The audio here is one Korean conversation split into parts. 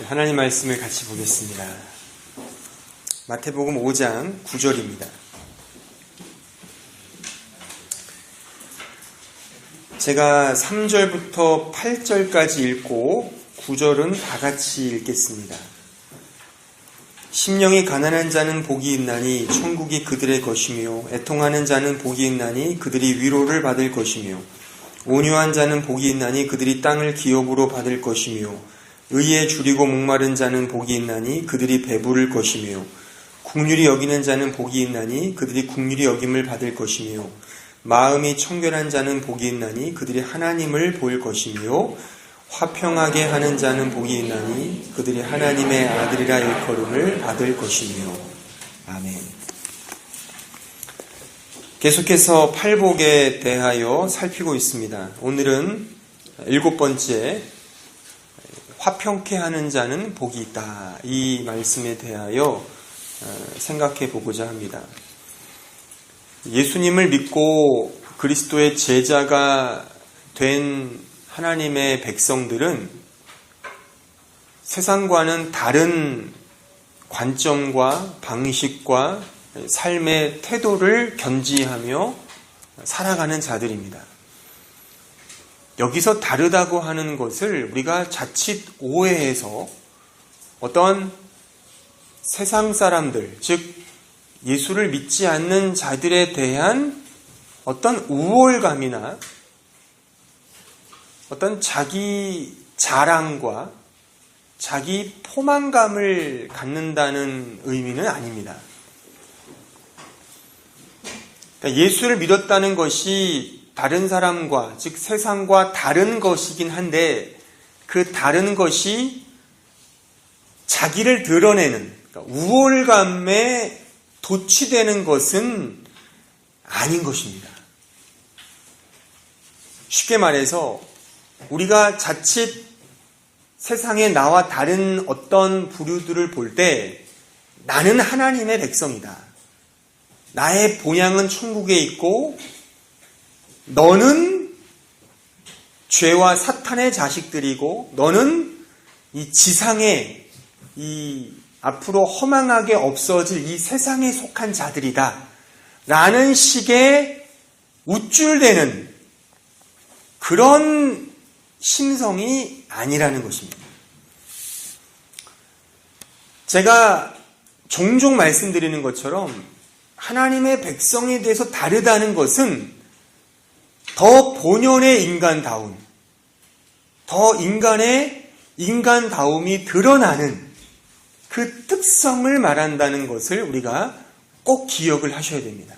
하나님 말씀을 같이 보겠습니다. 마태복음 5장 9절입니다. 제가 3절부터 8절까지 읽고 9절은 다 같이 읽겠습니다. 심령이 가난한 자는 복이 있나니 천국이 그들의 것이며, 애통하는 자는 복이 있나니 그들이 위로를 받을 것이며, 온유한 자는 복이 있나니 그들이 땅을 기업으로 받을 것이며, 의에 줄이고 목마른 자는 복이 있나니 그들이 배부를 것이며, 긍휼히 여기는 자는 복이 있나니 그들이 긍휼히 여김을 받을 것이며, 마음이 청결한 자는 복이 있나니 그들이 하나님을 볼 것이며, 화평하게 하는 자는 복이 있나니 그들이 하나님의 아들이라 일컬음을 받을 것이며. 아멘. 계속해서 팔복에 대하여 살피고 있습니다. 오늘은 7번째, 화평케 하는 자는 복이 있다, 이 말씀에 대하여 생각해 보고자 합니다. 예수님을 믿고 그리스도의 제자가 된 하나님의 백성들은 세상과는 다른 관점과 방식과 삶의 태도를 견지하며 살아가는 자들입니다. 여기서 다르다고 하는 것을 우리가 자칫 오해해서 어떤 세상 사람들, 즉 예수를 믿지 않는 자들에 대한 어떤 우월감이나 어떤 자기 자랑과 자기 포만감을 갖는다는 의미는 아닙니다. 그러니까 예수를 믿었다는 것이 다른 사람과, 즉 세상과 다른 것이긴 한데, 그 다른 것이 자기를 드러내는, 그러니까 우월감에 도취되는 것은 아닌 것입니다. 쉽게 말해서 우리가 자칫 세상에 나와 다른 어떤 부류들을 볼 때 나는 하나님의 백성이다, 나의 본향은 천국에 있고 너는 죄와 사탄의 자식들이고 너는 이 지상에 이 앞으로 허망하게 없어질 이 세상에 속한 자들이다 라는 식의 우쭐대는 그런 심성이 아니라는 것입니다. 제가 종종 말씀드리는 것처럼 하나님의 백성에 대해서 다르다는 것은 더 본연의 인간다움, 더 인간의 인간다움이 드러나는 그 특성을 말한다는 것을 우리가 꼭 기억을 하셔야 됩니다.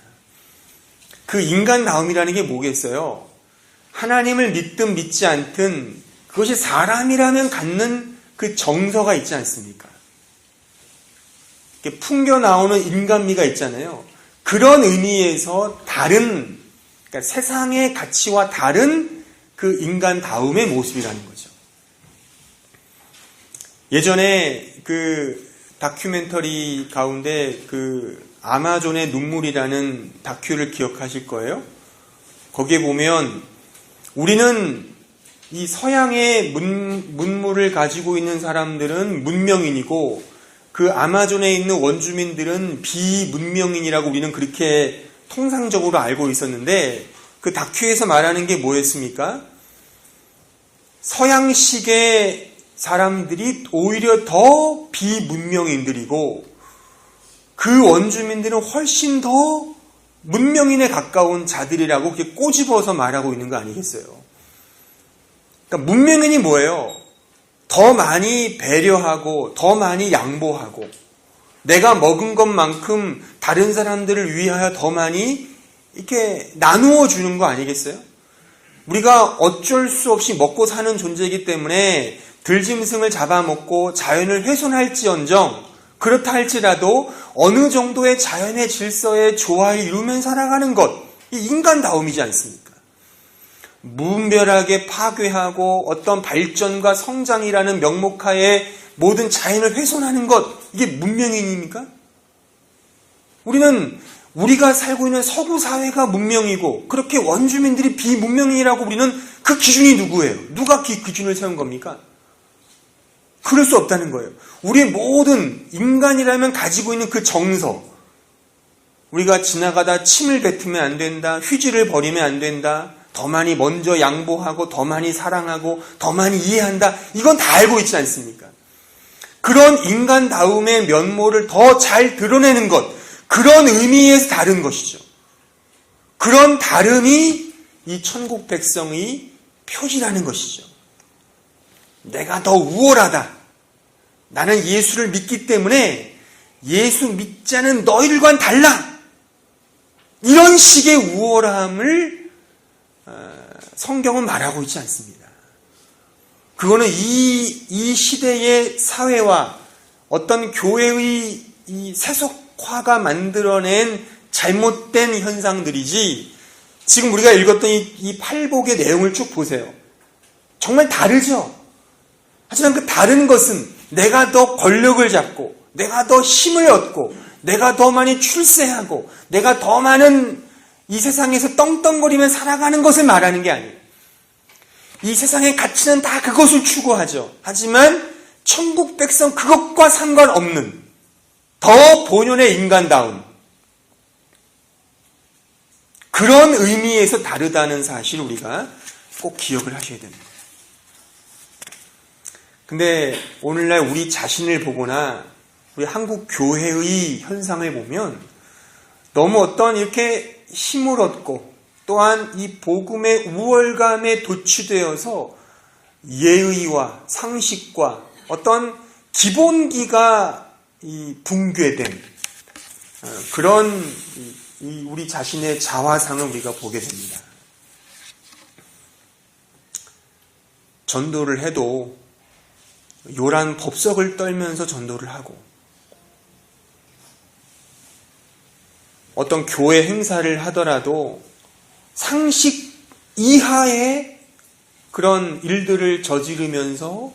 그 인간다움이라는 게 뭐겠어요? 하나님을 믿든 믿지 않든 그것이 사람이라면 갖는 그 정서가 있지 않습니까? 이렇게 풍겨 나오는 인간미가 있잖아요. 그런 의미에서 다른, 그러니까 세상의 가치와 다른 그 인간다움의 모습이라는 거죠. 예전에 그 다큐멘터리 가운데 그 아마존의 눈물이라는 다큐를 기억하실 거예요. 거기에 보면 우리는 이 서양의 문물을 가지고 있는 사람들은 문명인이고 그 아마존에 있는 원주민들은 비문명인이라고 우리는 그렇게 통상적으로 알고 있었는데, 그 다큐에서 말하는 게 뭐였습니까? 서양식의 사람들이 오히려 더 비문명인들이고 그 원주민들은 훨씬 더 문명인에 가까운 자들이라고 그렇게 꼬집어서 말하고 있는 거 아니겠어요? 그러니까 문명인이 뭐예요? 더 많이 배려하고 더 많이 양보하고 내가 먹은 것만큼 다른 사람들을 위하여 더 많이 이렇게 나누어 주는 거 아니겠어요? 우리가 어쩔 수 없이 먹고 사는 존재이기 때문에 들짐승을 잡아먹고 자연을 훼손할지언정, 그렇다 할지라도 어느 정도의 자연의 질서에 조화를 이루면 살아가는 것, 이 인간다움이지 않습니까? 무분별하게 파괴하고 어떤 발전과 성장이라는 명목하에 모든 자연을 훼손하는 것, 이게 문명인입니까? 우리가 살고 있는 서구 사회가 문명이고 그렇게 원주민들이 비문명인이라고 우리는 그 기준이 누구예요? 누가 기준을 세운 겁니까? 그럴 수 없다는 거예요. 우리의 모든 인간이라면 가지고 있는 그 정서, 우리가 지나가다 침을 뱉으면 안 된다, 휴지를 버리면 안 된다, 더 많이 먼저 양보하고 더 많이 사랑하고 더 많이 이해한다, 이건 다 알고 있지 않습니까? 그런 인간다움의 면모를 더 잘 드러내는 것, 그런 의미에서 다른 것이죠. 그런 다름이 이 천국 백성의 표지라는 것이죠. 내가 더 우월하다. 나는 예수를 믿기 때문에 예수 믿지 않은 너희들과는 달라. 이런 식의 우월함을 성경은 말하고 있지 않습니다. 그거는 이 시대의 사회와 어떤 교회의 이 세속화가 만들어낸 잘못된 현상들이지, 지금 우리가 읽었던 이 팔복의 내용을 쭉 보세요. 정말 다르죠? 하지만 그 다른 것은 내가 더 권력을 잡고, 내가 더 힘을 얻고, 내가 더 많이 출세하고, 내가 더 많은 이 세상에서 떵떵거리며 살아가는 것을 말하는 게 아니에요. 이 세상의 가치는 다 그것을 추구하죠. 하지만 천국 백성 그것과 상관없는 더 본연의 인간다움, 그런 의미에서 다르다는 사실을 우리가 꼭 기억을 하셔야 됩니다. 근데 오늘날 우리 자신을 보거나 우리 한국 교회의 현상을 보면 너무 어떤 이렇게 힘을 얻고 또한 이 복음의 우월감에 도취되어서 예의와 상식과 어떤 기본기가 붕괴된 그런 우리 자신의 자화상을 우리가 보게 됩니다. 전도를 해도 요란 법석을 떨면서 전도를 하고, 어떤 교회 행사를 하더라도 상식 이하의 그런 일들을 저지르면서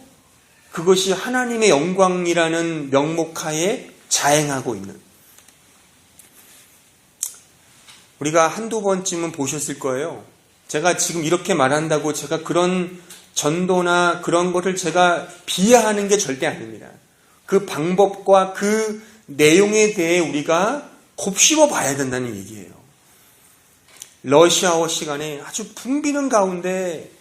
그것이 하나님의 영광이라는 명목하에 자행하고 있는, 우리가 한두 번쯤은 보셨을 거예요. 제가 지금 이렇게 말한다고 제가 그런 전도나 그런 것을 제가 비하하는 게 절대 아닙니다. 그 방법과 그 내용에 대해 우리가 곱씹어 봐야 된다는 얘기예요. 러시아어 시간에 아주 붐비는 가운데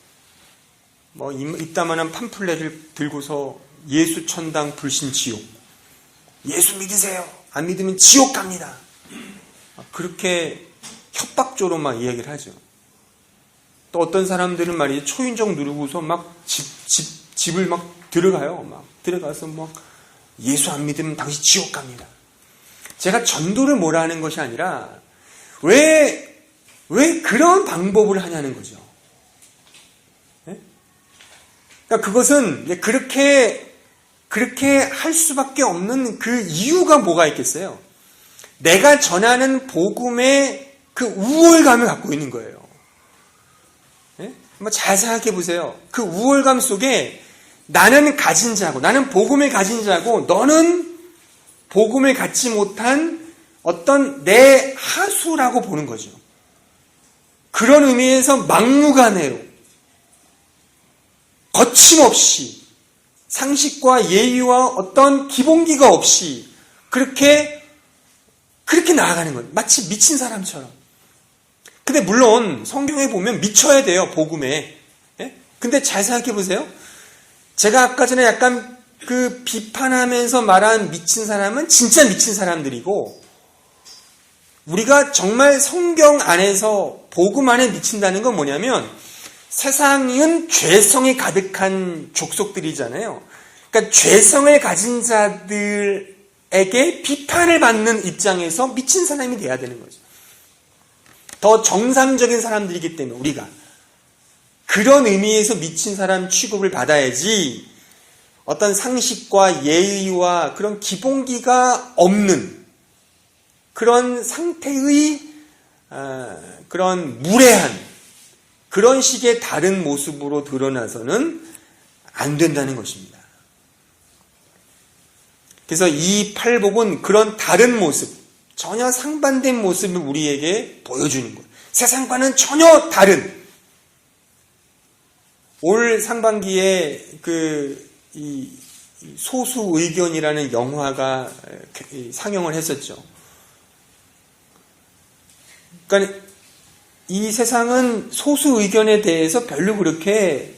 이따만한 팜플렛을 들고서 예수 천당 불신 지옥, 예수 믿으세요, 안 믿으면 지옥 갑니다, 그렇게 협박조로 막 이야기를 하죠. 또 어떤 사람들은 말이죠, 초인종 누르고서 막 집을 막 들어가요. 막 들어가서 막 예수 안 믿으면 당신 지옥 갑니다. 제가 전도를 뭐라 하는 것이 아니라 왜 그런 방법을 하냐는 거죠. 네? 그러니까 그것은 그렇게 할 수밖에 없는 그 이유가 뭐가 있겠어요? 내가 전하는 복음의 그 우월감을 갖고 있는 거예요. 네? 한번 잘 생각해 보세요. 그 우월감 속에 나는 가진 자고, 나는 복음을 가진 자고, 너는 복음을 갖지 못한 어떤 내 하수라고 보는 거죠. 그런 의미에서 막무가내로, 거침없이, 상식과 예의와 어떤 기본기가 없이 그렇게 나아가는 거예요. 마치 미친 사람처럼. 근데 물론 성경에 보면 미쳐야 돼요, 복음에. 예? 근데 잘 생각해 보세요. 제가 아까 전에 약간 그 비판하면서 말한 미친 사람은 진짜 미친 사람들이고, 우리가 정말 성경 안에서 복음 안에 미친다는 건 뭐냐면, 세상은 죄성이 가득한 족속들이잖아요. 그러니까 죄성을 가진 자들에게 비판을 받는 입장에서 미친 사람이 돼야 되는 거죠. 더 정상적인 사람들이기 때문에 우리가 그런 의미에서 미친 사람 취급을 받아야지, 어떤 상식과 예의와 그런 기본기가 없는 그런 상태의 그런 무례한 그런 식의 다른 모습으로 드러나서는 안 된다는 것입니다. 그래서 이 팔복은 그런 다른 모습, 전혀 상반된 모습을 우리에게 보여주는 거예요. 세상과는 전혀 다른. 올 상반기에 소수 의견이라는 영화가 상영을 했었죠. 그러니까 이 세상은 소수 의견에 대해서 별로 그렇게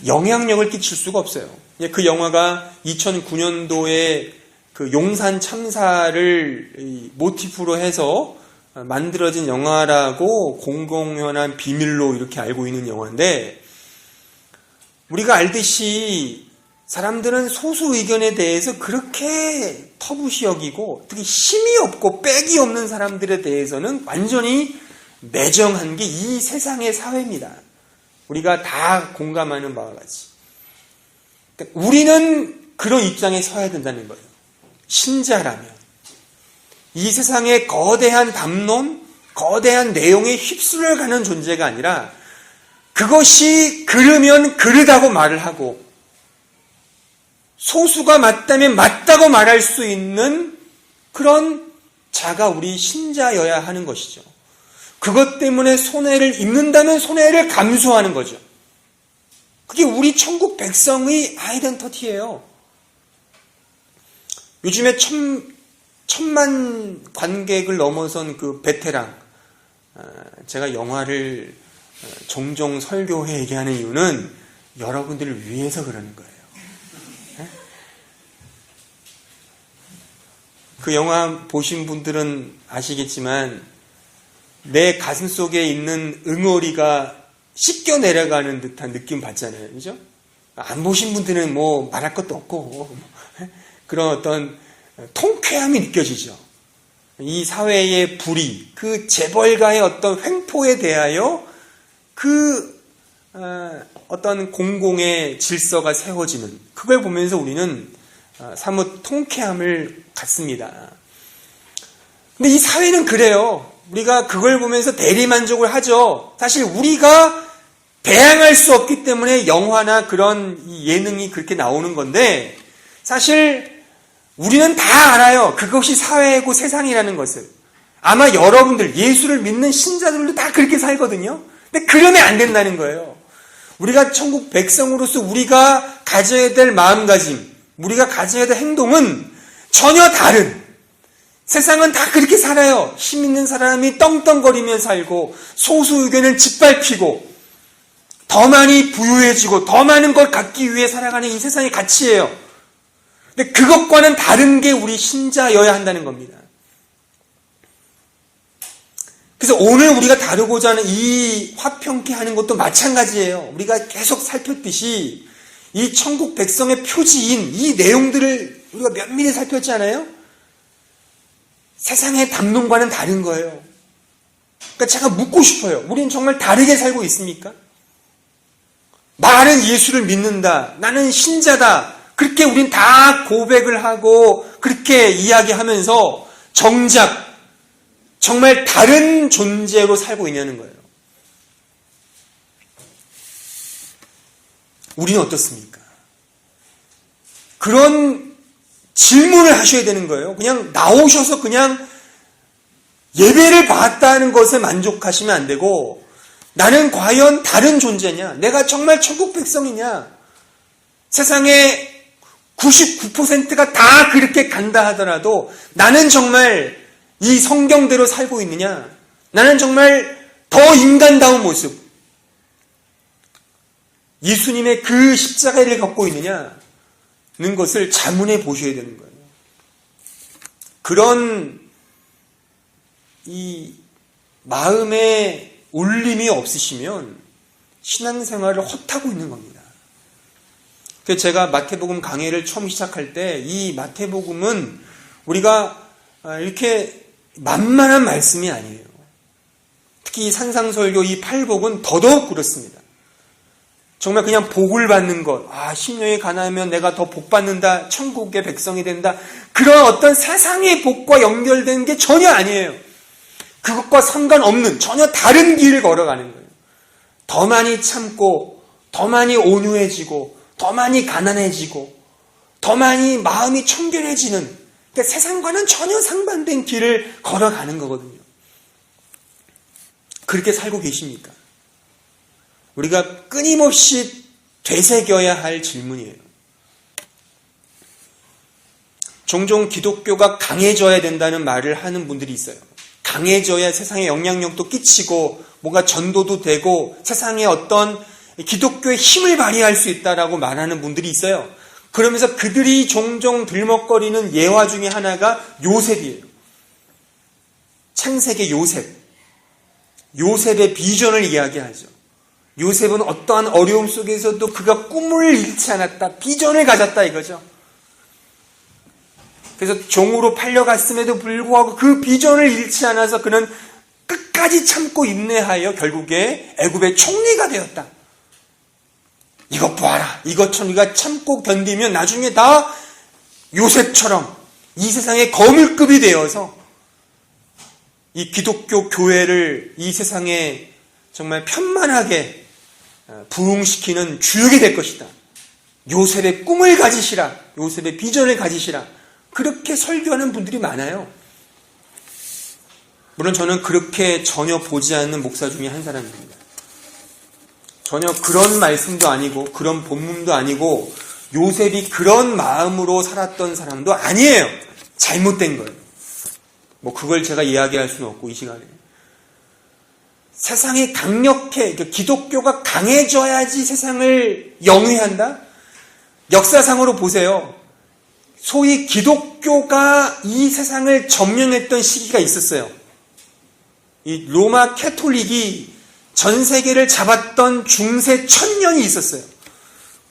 영향력을 끼칠 수가 없어요. 그 영화가 2009년도에 그 용산 참사를 모티프로 해서 만들어진 영화라고 공공연한 비밀로 이렇게 알고 있는 영화인데, 우리가 알듯이 사람들은 소수 의견에 대해서 그렇게 터부시 여기고, 특히 힘이 없고 빽이 없는 사람들에 대해서는 완전히 매정한 게 이 세상의 사회입니다. 우리가 다 공감하는 바와 같이. 그러니까 우리는 그런 입장에 서야 된다는 거예요. 신자라면. 이 세상의 거대한 담론, 거대한 내용에 휩쓸려 가는 존재가 아니라 그것이 그르면 그르다고 말을 하고, 소수가 맞다면 맞다고 말할 수 있는 그런 자가 우리 신자여야 하는 것이죠. 그것 때문에 손해를 입는다면 손해를 감수하는 거죠. 그게 우리 천국 백성의 아이덴티티예요. 요즘에 1000만 관객을 넘어선 그 베테랑, 제가 영화를 종종 설교회 얘기하는 이유는 여러분들을 위해서 그러는 거예요. 그 영화 보신 분들은 아시겠지만 내 가슴 속에 있는 응어리가 씻겨 내려가는 듯한 느낌 받잖아요. 그죠? 안 보신 분들은 뭐 말할 것도 없고 그런 어떤 통쾌함이 느껴지죠. 이 사회의 불의, 그 재벌가의 어떤 횡포에 대하여 그 어떤 공공의 질서가 세워지는, 그걸 보면서 우리는 사뭇 통쾌함을 갖습니다. 근데 이 사회는 그래요. 우리가 그걸 보면서 대리만족을 하죠. 사실 우리가 대항할 수 없기 때문에 영화나 그런 예능이 그렇게 나오는 건데, 사실 우리는 다 알아요. 그것이 사회고 세상이라는 것을. 아마 여러분들, 예수를 믿는 신자들도 다 그렇게 살거든요. 근데 그러면 안 된다는 거예요. 우리가 천국 백성으로서 우리가 가져야 될 마음가짐, 우리가 가져야 될 행동은 전혀 다른, 세상은 다 그렇게 살아요. 힘 있는 사람이 떵떵거리며 살고, 소수 의견을 짓밟히고, 더 많이 부유해지고 더 많은 걸 갖기 위해 살아가는 이 세상의 가치예요. 근데 그것과는 다른 게 우리 신자여야 한다는 겁니다. 그래서 오늘 우리가 다루고자 하는 이 화평케 하는 것도 마찬가지예요. 우리가 계속 살폈듯이 이 천국 백성의 표지인 이 내용들을 우리가 면밀히 살폈잖아요. 세상의 담론과는 다른 거예요. 그러니까 제가 묻고 싶어요. 우리는 정말 다르게 살고 있습니까? 말은 예수를 믿는다, 나는 신자다, 그렇게 우린 다 고백을 하고 그렇게 이야기하면서 정작 정말 다른 존재로 살고 있냐는 거예요. 우리는 어떻습니까? 그런 질문을 하셔야 되는 거예요. 그냥 나오셔서 그냥 예배를 받았다는 것에 만족하시면 안 되고, 나는 과연 다른 존재냐? 내가 정말 천국 백성이냐? 세상의 99%가 다 그렇게 간다 하더라도 나는 정말 이 성경대로 살고 있느냐? 나는 정말 더 인간다운 모습, 예수님의 그 십자가를 갖고 있느냐는 것을 자문해 보셔야 되는 거예요. 그런 이 마음의 울림이 없으시면 신앙생활을 헛하고 있는 겁니다. 그래서 제가 마태복음 강해를 처음 시작할 때 이 마태복음은 우리가 이렇게 만만한 말씀이 아니에요. 특히 산상설교 이 8복은 더더욱 그렇습니다. 정말 그냥 복을 받는 것, 심령이 가난하면 내가 더 복 받는다, 천국의 백성이 된다, 그런 어떤 세상의 복과 연결된 게 전혀 아니에요. 그것과 상관없는 전혀 다른 길을 걸어가는 거예요. 더 많이 참고, 더 많이 온유해지고, 더 많이 가난해지고, 더 많이 마음이 청결해지는, 그러니까 세상과는 전혀 상반된 길을 걸어가는 거거든요. 그렇게 살고 계십니까? 우리가 끊임없이 되새겨야 할 질문이에요. 종종 기독교가 강해져야 된다는 말을 하는 분들이 있어요. 강해져야 세상에 영향력도 끼치고 뭔가 전도도 되고 세상에 어떤 기독교의 힘을 발휘할 수 있다라고 말하는 분들이 있어요. 그러면서 그들이 종종 들먹거리는 예화 중에 하나가 요셉이에요. 창세기 요셉. 요셉의 비전을 이야기하죠. 요셉은 어떠한 어려움 속에서도 그가 꿈을 잃지 않았다. 비전을 가졌다 이거죠. 그래서 종으로 팔려갔음에도 불구하고 그 비전을 잃지 않아서 그는 끝까지 참고 인내하여 결국에 애굽의 총리가 되었다. 이것 보아라. 이것처럼 우리가 참고 견디면 나중에 다 요셉처럼 이 세상의 거물급이 되어서 이 기독교 교회를 이 세상에 정말 편만하게 부흥시키는 주역이 될 것이다. 요셉의 꿈을 가지시라. 요셉의 비전을 가지시라. 그렇게 설교하는 분들이 많아요. 물론 저는 그렇게 전혀 보지 않는 목사 중에 한 사람입니다. 전혀 그런 말씀도 아니고 그런 본문도 아니고 요셉이 그런 마음으로 살았던 사람도 아니에요. 잘못된 거예요. 뭐 그걸 제가 이야기할 수는 없고 이 시간에. 세상이 강력해, 기독교가 강해져야지 세상을 영위한다? 역사상으로 보세요. 소위 기독교가 이 세상을 점령했던 시기가 있었어요. 이 로마 캐톨릭이 전 세계를 잡았던 중세 1000년이 있었어요.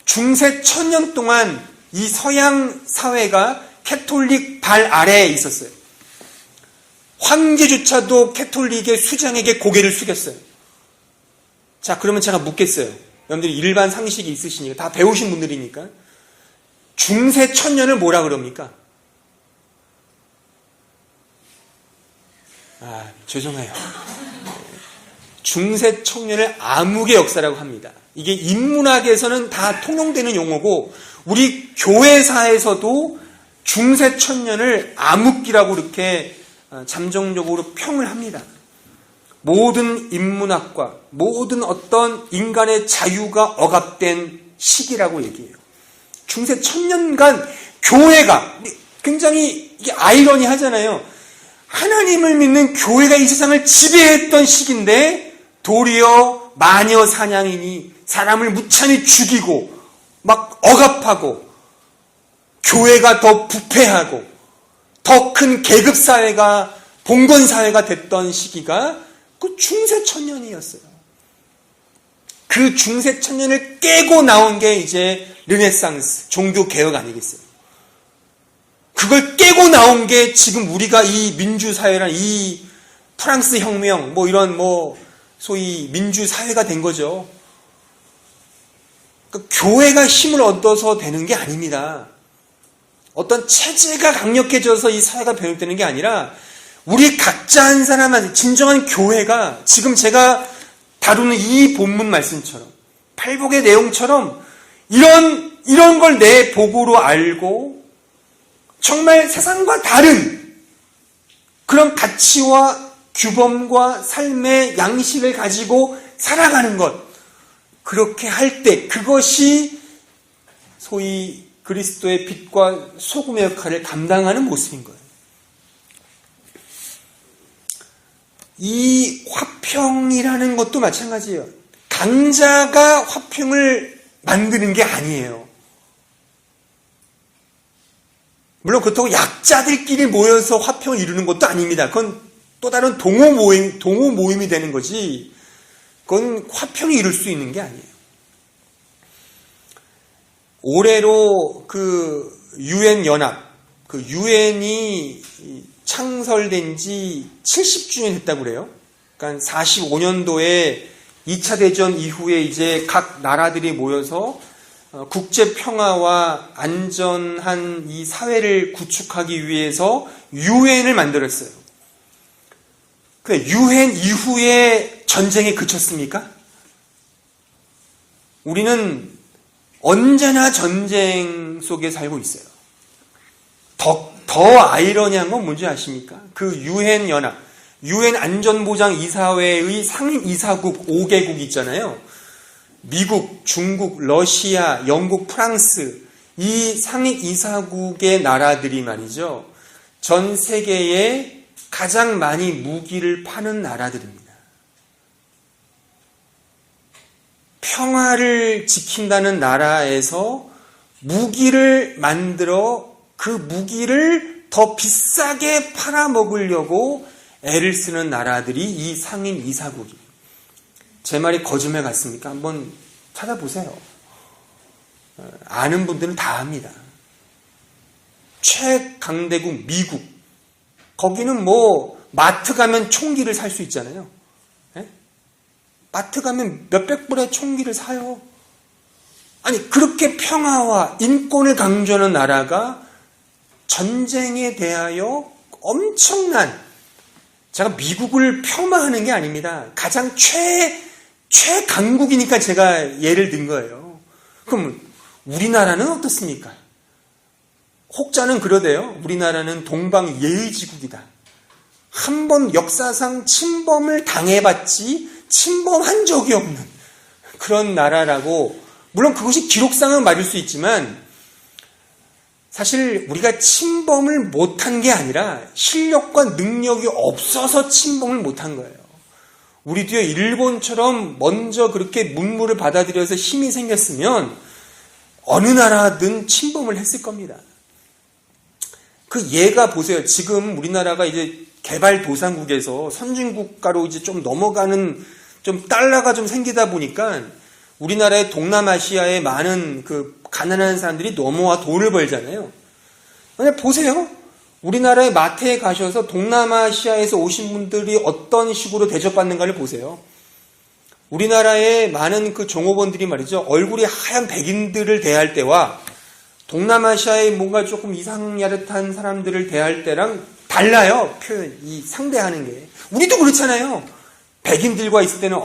중세 1000년 동안 이 서양 사회가 캐톨릭 발 아래에 있었어요. 황제조차도 캐톨릭의 수장에게 고개를 숙였어요. 자, 그러면 제가 묻겠어요. 여러분들이 일반 상식이 있으시니까, 다 배우신 분들이니까. 중세 1000년을 뭐라 그럽니까? 죄송해요. 중세 1000년을 암흑의 역사라고 합니다. 이게 인문학에서는 다 통용되는 용어고 우리 교회사에서도 중세 1000년을 암흑기라고 이렇게 잠정적으로 평을 합니다. 모든 인문학과 모든 어떤 인간의 자유가 억압된 시기라고 얘기해요. 중세 1000년간 교회가 굉장히 이게 아이러니하잖아요. 하나님을 믿는 교회가 이 세상을 지배했던 시기인데 도리어 마녀 사냥이니 사람을 무참히 죽이고 막 억압하고 교회가 더 부패하고 더 큰 계급사회가 봉건사회가 됐던 시기가 그 중세 1000년이었어요. 그 중세 1000년을 깨고 나온 게 이제 르네상스, 종교개혁 아니겠어요? 그걸 깨고 나온 게 지금 우리가 이 민주사회란 이 프랑스 혁명, 뭐 이런 소위 민주사회가 된 거죠. 그러니까 교회가 힘을 얻어서 되는 게 아닙니다. 어떤 체제가 강력해져서 이 사회가 변형되는 게 아니라 우리 각자 한 사람한테 진정한 교회가 지금 제가 다루는 이 본문 말씀처럼 팔복의 내용처럼 이런 걸 내 복으로 알고 정말 세상과 다른 그런 가치와 규범과 삶의 양식을 가지고 살아가는 것, 그렇게 할 때 그것이 소위 그리스도의 빛과 소금의 역할을 감당하는 모습인 거예요. 이 화평이라는 것도 마찬가지예요. 강자가 화평을 만드는 게 아니에요. 물론 그렇다고 약자들끼리 모여서 화평을 이루는 것도 아닙니다. 그건 또 다른 동호 모임이 되는 거지, 그건 화평이 이룰 수 있는 게 아니에요. 올해로 그 UN 연합, 그 UN이 창설된 지 70주년 했다고 그래요. 그러니까 45년도에 2차 대전 이후에 이제 각 나라들이 모여서 국제 평화와 안전한 이 사회를 구축하기 위해서 UN을 만들었어요. UN 이후에 전쟁에 그쳤습니까? 우리는 언제나 전쟁 속에 살고 있어요. 더 아이러니한 건 뭔지 아십니까? 그 UN 연합, UN 안전보장이사회의 상임이사국 5개국 있잖아요. 미국, 중국, 러시아, 영국, 프랑스, 이 상위 이사국의 나라들이 말이죠. 전 세계에 가장 많이 무기를 파는 나라들입니다. 평화를 지킨다는 나라에서 무기를 만들어 그 무기를 더 비싸게 팔아먹으려고 애를 쓰는 나라들이 이 상인 이사국이에요. 제 말이 거짓말 같습니까? 한번 찾아보세요. 아는 분들은 다 압니다. 최강대국 미국. 거기는 뭐 마트 가면 총기를 살 수 있잖아요. 네? 마트 가면 몇백 불의 총기를 사요. 아니 그렇게 평화와 인권을 강조하는 나라가 전쟁에 대하여 엄청난, 제가 미국을 폄하하는 게 아닙니다. 가장 최강국이니까 제가 예를 든 거예요. 그럼 우리나라는 어떻습니까? 혹자는 그러대요. 우리나라는 동방 예의지국이다. 한 번 역사상 침범을 당해봤지 침범한 적이 없는 그런 나라라고. 물론 그것이 기록상은 맞을 수 있지만 사실 우리가 침범을 못한 게 아니라 실력과 능력이 없어서 침범을 못한 거예요. 우리도요, 일본처럼 먼저 그렇게 문물을 받아들여서 힘이 생겼으면 어느 나라든 침범을 했을 겁니다. 그 예가 보세요. 지금 우리나라가 이제 개발도상국에서 선진국가로 이제 좀 넘어가는, 좀 달러가 좀 생기다 보니까 우리나라의 동남아시아에 많은 그 가난한 사람들이 넘어와 돈을 벌잖아요. 근데 보세요. 우리나라의 마트에 가셔서 동남아시아에서 오신 분들이 어떤 식으로 대접받는가를 보세요. 우리나라의 많은 그 종업원들이 말이죠. 얼굴이 하얀 백인들을 대할 때와 동남아시아의 뭔가 조금 이상야릇한 사람들을 대할 때랑 달라요. 표현, 이 상대하는 게. 우리도 그렇잖아요. 백인들과 있을 때는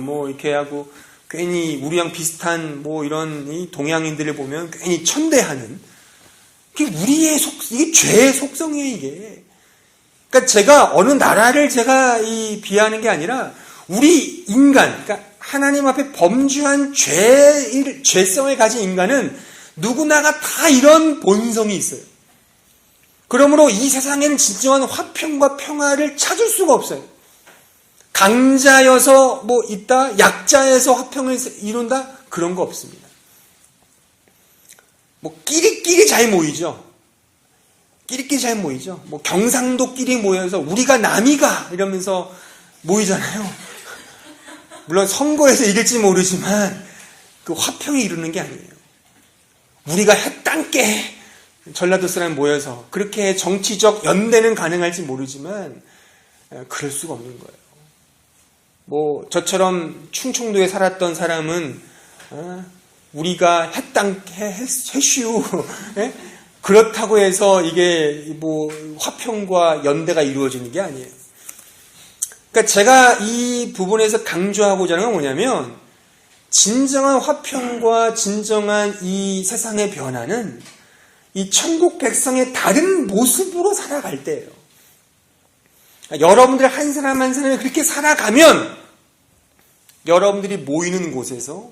뭐 이렇게 하고 괜히 우리랑 비슷한 뭐 이런 이 동양인들을 보면 괜히 천대하는. 그게 우리의 이게 죄의 속성이에요, 이게. 그러니까 제가 어느 나라를 제가 비하하는 게 아니라 우리 인간, 그러니까 하나님 앞에 범죄한 죄성을 가진 인간은 누구나가 다 이런 본성이 있어요. 그러므로 이 세상에는 진정한 화평과 평화를 찾을 수가 없어요. 강자여서 뭐 있다, 약자여서 화평을 이룬다, 그런 거 없습니다. 뭐 끼리끼리 잘 모이죠. 끼리끼리 잘 모이죠. 뭐 경상도끼리 모여서 우리가 남이가 이러면서 모이잖아요. 물론 선거에서 이길지 모르지만 그 화평이 이루는 게 아니에요. 우리가 해땅께 전라도 사람 모여서 그렇게 정치적 연대는 가능할지 모르지만 그럴 수가 없는 거예요. 뭐 저처럼 충청도에 살았던 사람은 우리가 해슈 그렇다고 해서 이게 뭐 화평과 연대가 이루어지는 게 아니에요. 그러니까 제가 이 부분에서 강조하고자 하는 건 뭐냐면 진정한 화평과 진정한 이 세상의 변화는 이 천국 백성의 다른 모습으로 살아갈 때예요. 여러분들 한 사람 한 사람이 그렇게 살아가면 여러분들이 모이는 곳에서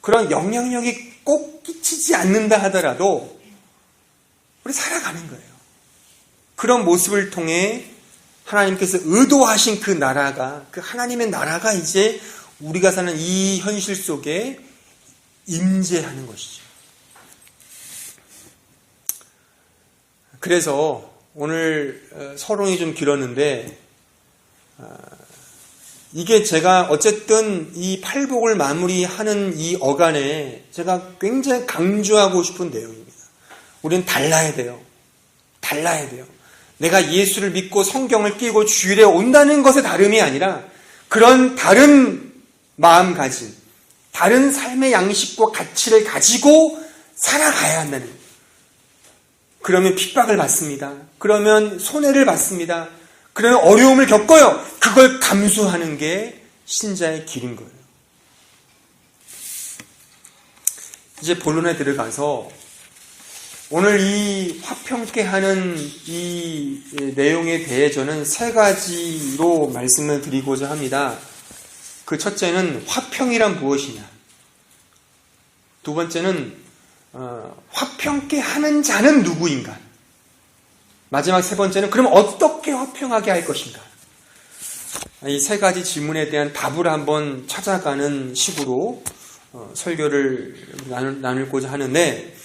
그런 영향력이 꼭 끼치지 않는다 하더라도 우리 살아가는 거예요. 그런 모습을 통해 하나님께서 의도하신 그 나라가, 그 하나님의 나라가 이제 우리가 사는 이 현실 속에 임재하는 것이죠. 그래서 오늘 서론이 좀 길었는데 이게 제가 어쨌든 이 팔복을 마무리하는 이 어간에 제가 굉장히 강조하고 싶은 내용입니다. 우리는 달라야 돼요. 달라야 돼요. 내가 예수를 믿고 성경을 끼고 주일에 온다는 것의 다름이 아니라 그런 다른 마음가짐, 다른 삶의 양식과 가치를 가지고 살아가야 한다는. 그러면 핍박을 받습니다. 그러면 손해를 받습니다. 그러면 어려움을 겪어요. 그걸 감수하는 게 신자의 길인 거예요. 이제 본론에 들어가서 오늘 이 화평케 하는 이 내용에 대해 저는 세 가지로 말씀을 드리고자 합니다. 그 첫째는 화평이란 무엇이냐. 두 번째는 화평케 하는 자는 누구인가? 마지막 세 번째는 그럼 어떻게 화평하게 할 것인가? 이 세 가지 질문에 대한 답을 한번 찾아가는 식으로 설교를 나누고자 하는데,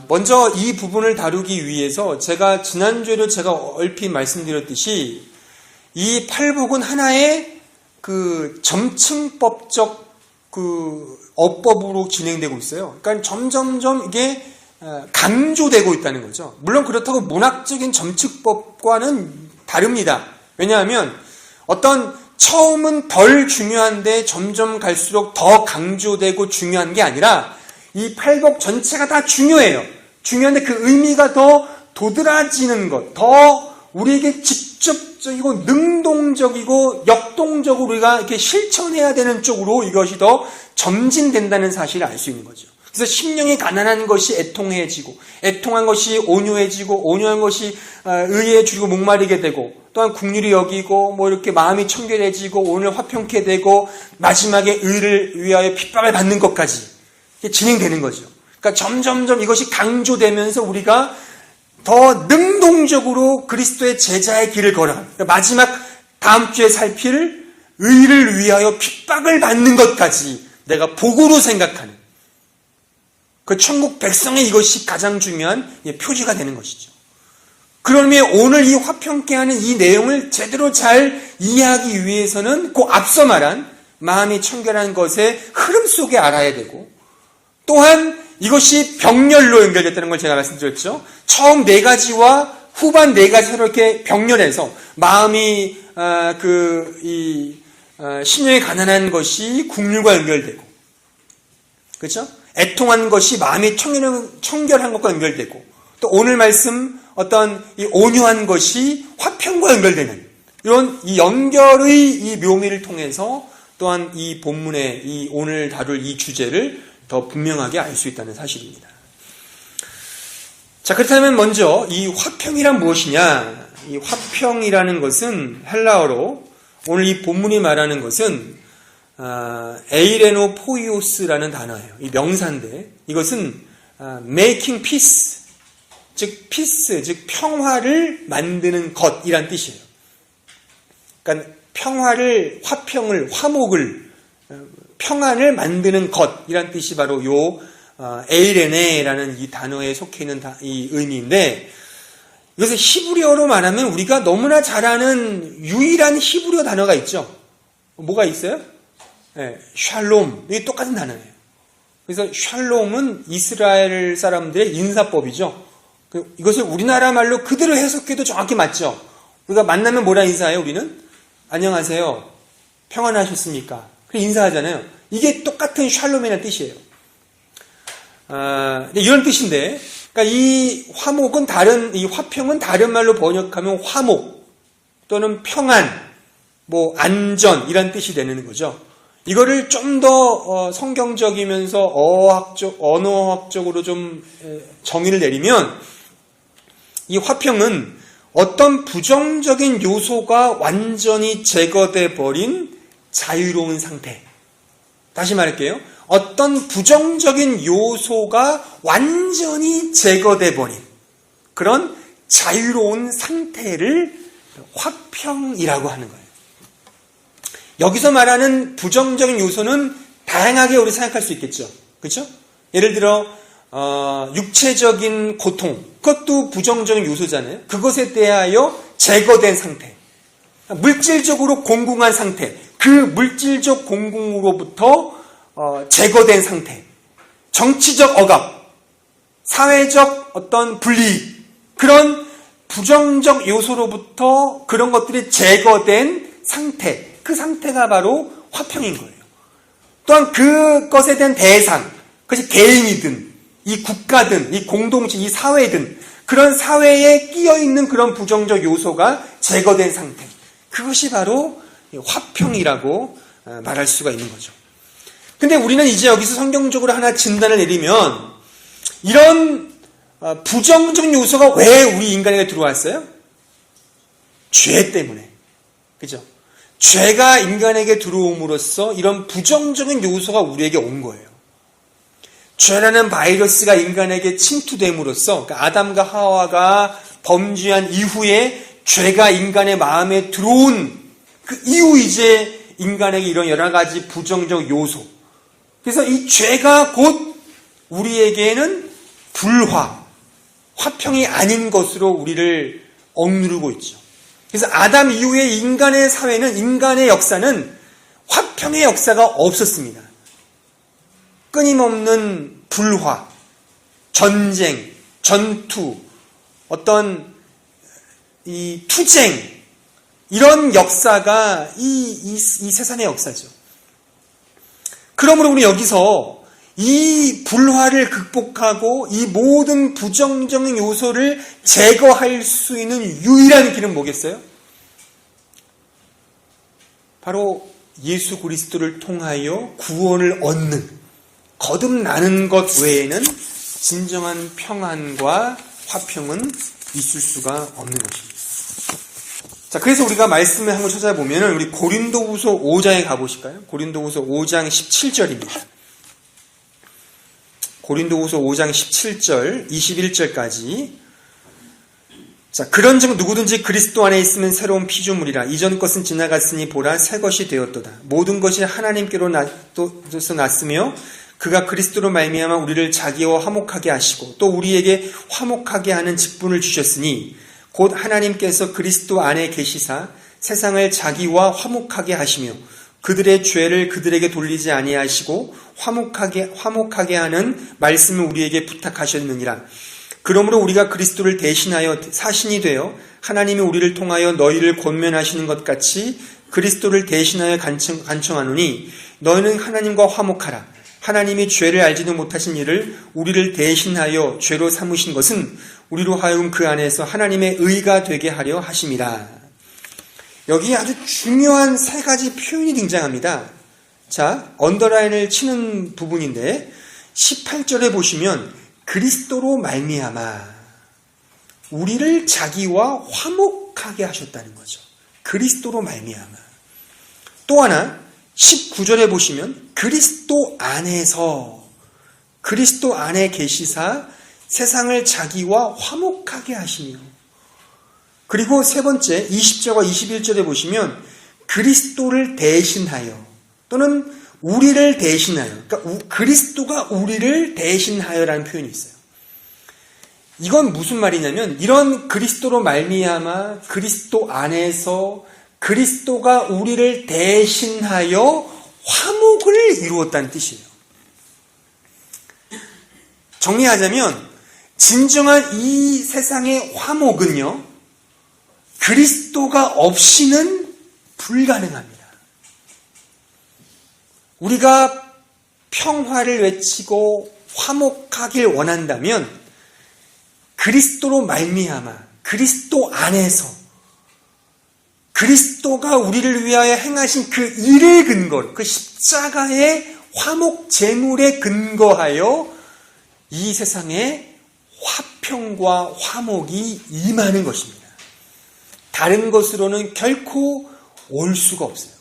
먼저 이 부분을 다루기 위해서 제가 지난주에도 제가 얼핏 말씀드렸듯이 이 팔복은 하나의 그 점층법적 그 어법으로 진행되고 있어요. 그러니까 점점점 이게 강조되고 있다는 거죠. 물론 그렇다고 문학적인 점층법과는 다릅니다. 왜냐하면 어떤 처음은 덜 중요한데 점점 갈수록 더 강조되고 중요한 게 아니라 이 팔복 전체가 다 중요해요. 중요한데 그 의미가 더 도드라지는 것, 더 우리에게 직접적이고 능동적이고 역동적으로 우리가 이렇게 실천해야 되는 쪽으로 이것이 더 점진된다는 사실을 알 수 있는 거죠. 그래서 심령이 가난한 것이 애통해지고, 애통한 것이 온유해지고, 온유한 것이 의에 줄이고 목마르게 되고, 또한 긍휼히 여기고, 뭐 이렇게 마음이 청결해지고, 오늘 화평케 되고, 마지막에 의를 위하여 핍박을 받는 것까지 진행되는 거죠. 그러니까 점점점 이것이 강조되면서 우리가 더 능동적으로 그리스도의 제자의 길을 걸어가는, 그러니까 마지막 다음 주에 살필 의를 위하여 핍박을 받는 것까지 내가 복으로 생각하는 그 천국 백성의 이것이 가장 중요한 표지가 되는 것이죠. 그러면 오늘 이 화평케 하는 이 내용을 제대로 잘 이해하기 위해서는 그 앞서 말한 마음이 청결한 것의 흐름 속에 알아야 되고, 또한 이것이 병렬로 연결됐다는 걸 제가 말씀드렸죠. 처음 네 가지와 후반 네 가지로 이렇게 병렬해서 마음이 심령이 가난한 것이 긍휼과 연결되고, 그렇죠? 애통한 것이 마음이 청결한 것과 연결되고, 또 오늘 말씀 어떤 이 온유한 것이 화평과 연결되는 이런 이 연결의 이 묘미를 통해서 또한 이 본문의 이 오늘 다룰 이 주제를 더 분명하게 알 수 있다는 사실입니다. 자, 그렇다면 먼저 이 화평이란 무엇이냐? 이 화평이라는 것은 헬라어로 오늘 이 본문이 말하는 것은 에이레노 포이오스라는 단어예요. 이 명사인데 이것은 making peace, 즉 peace, 즉 평화를 만드는 것이란 뜻이에요. 그러니까 평화를, 화평을, 화목을, 평안을 만드는 것이란 뜻이 바로 요 에이레네라는 이 단어에 속해 있는 이 의미인데, 이것을 히브리어로 말하면 우리가 너무나 잘 아는 유일한 히브리어 단어가 있죠. 뭐가 있어요? 네, 샬롬. 이게 똑같은 단어예요. 그래서 샬롬은 이스라엘 사람들의 인사법이죠. 이것을 우리나라 말로 그대로 해석해도 정확히 맞죠. 우리가 만나면 뭐라 인사해요, 우리는? 안녕하세요. 평안하셨습니까? 그렇게 인사하잖아요. 이게 똑같은 샬롬이라는 뜻이에요. 이런 뜻인데, 그러니까 이 화목은 이 화평은 다른 말로 번역하면 화목 또는 평안, 뭐 안전 이란 뜻이 되는 거죠. 이거를 좀 더 성경적이면서 언어학적으로 좀 정의를 내리면, 이 화평은 어떤 부정적인 요소가 완전히 제거돼 버린 자유로운 상태. 다시 말할게요. 어떤 부정적인 요소가 완전히 제거돼 버린 그런 자유로운 상태를 화평이라고 하는 거예요. 여기서 말하는 부정적인 요소는 다양하게 우리 생각할 수 있겠죠. 그렇죠? 예를 들어 육체적인 고통, 그것도 부정적인 요소잖아요. 그것에 대하여 제거된 상태, 물질적으로 공공한 상태, 그 물질적 공공으로부터 제거된 상태, 정치적 억압, 사회적 어떤 불이익, 그런 부정적 요소로부터 그런 것들이 제거된 상태, 그 상태가 바로 화평인 거예요. 또한 그것에 대한 대상, 그것이 개인이든 이 국가든 이 공동체, 이 사회든 그런 사회에 끼어있는 그런 부정적 요소가 제거된 상태, 그것이 바로 화평이라고 말할 수가 있는 거죠. 근데 우리는 이제 여기서 성경적으로 하나 진단을 내리면, 이런 부정적 요소가 왜 우리 인간에게 들어왔어요? 죄 때문에. 그죠? 죄가 인간에게 들어옴으로써 이런 부정적인 요소가 우리에게 온 거예요. 죄라는 바이러스가 인간에게 침투됨으로써 그러니까 아담과 하와가 범죄한 이후에 죄가 인간의 마음에 들어온 그 이후 이제 인간에게 이런 여러 가지 부정적 요소. 그래서 이 죄가 곧 우리에게는 화평이 아닌 것으로 우리를 억누르고 있죠. 그래서 아담 이후에 인간의 사회는, 인간의 역사는 화평의 역사가 없었습니다. 끊임없는 불화, 전쟁, 전투, 어떤 이 투쟁, 이런 역사가 이 세상의 역사죠. 그러므로 우리 여기서 이 불화를 극복하고 이 모든 부정적인 요소를 제거할 수 있는 유일한 길은 뭐겠어요? 바로 예수 그리스도를 통하여 구원을 얻는, 거듭나는 것 외에는 진정한 평안과 화평은 있을 수가 없는 것입니다. 자, 그래서 우리가 말씀을 한번 찾아보면 우리 고린도후서 5장에 가보실까요? 고린도후서 5장 17절입니다. 고린도후서 5장 17절, 21절까지. 자, 그런즉 누구든지 그리스도 안에 있으면 새로운 피조물이라. 이전 것은 지나갔으니 보라 새 것이 되었도다. 모든 것이 하나님께로서 났으며 그가 그리스도로 말미암아 우리를 자기와 화목하게 하시고 또 우리에게 화목하게 하는 직분을 주셨으니 곧 하나님께서 그리스도 안에 계시사 세상을 자기와 화목하게 하시며 그들의 죄를 그들에게 돌리지 아니하시고 화목하게 하는 말씀을 우리에게 부탁하셨느니라. 그러므로 우리가 그리스도를 대신하여 사신이 되어 하나님이 우리를 통하여 너희를 권면하시는 것 같이 그리스도를 대신하여 간청하노니 너희는 하나님과 화목하라. 하나님이 죄를 알지도 못하신 이를 우리를 대신하여 죄로 삼으신 것은 우리로 하여금 그 안에서 하나님의 의가 되게 하려 하심이라. 여기에 아주 중요한 세 가지 표현이 등장합니다. 자, 언더라인을 치는 부분인데 18절에 보시면 그리스도로 말미암아 우리를 자기와 화목하게 하셨다는 거죠. 그리스도로 말미암아. 또 하나 19절에 보시면 그리스도 안에서 그리스도 안에 계시사 세상을 자기와 화목하게 하시며 그리고 세 번째 20절과 21절에 보시면 그리스도를 대신하여 또는 우리를 대신하여 그러니까 그리스도가 우리를 대신하여라는 표현이 있어요. 이건 무슨 말이냐면 이런 그리스도로 말미암아 그리스도 안에서 그리스도가 우리를 대신하여 화목을 이루었다는 뜻이에요. 정리하자면 진정한 이 세상의 화목은요, 그리스도가 없이는 불가능합니다. 우리가 평화를 외치고 화목하길 원한다면 그리스도로 말미암아 그리스도 안에서 그리스도가 우리를 위하여 행하신 그 일의 근거로 그 십자가의 화목 제물에 근거하여 이 세상에 화평과 화목이 임하는 것입니다. 다른 것으로는 결코 올 수가 없어요.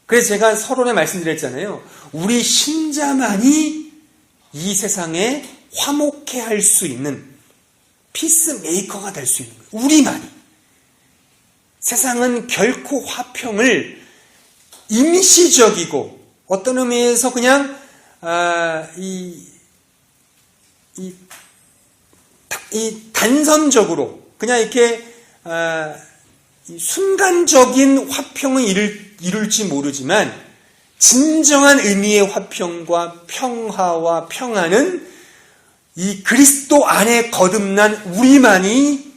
그래서 제가 서론에 말씀드렸잖아요. 우리 신자만이 이 세상에 화목해 할 수 있는 피스메이커가 될 수 있는 거예요. 우리만이. 세상은 결코 화평을 임시적이고 어떤 의미에서 그냥 단선적으로 그냥 이렇게 순간적인 화평을 이룰지 모르지만 진정한 의미의 화평과 평화와 평안은 이 그리스도 안에 거듭난 우리만이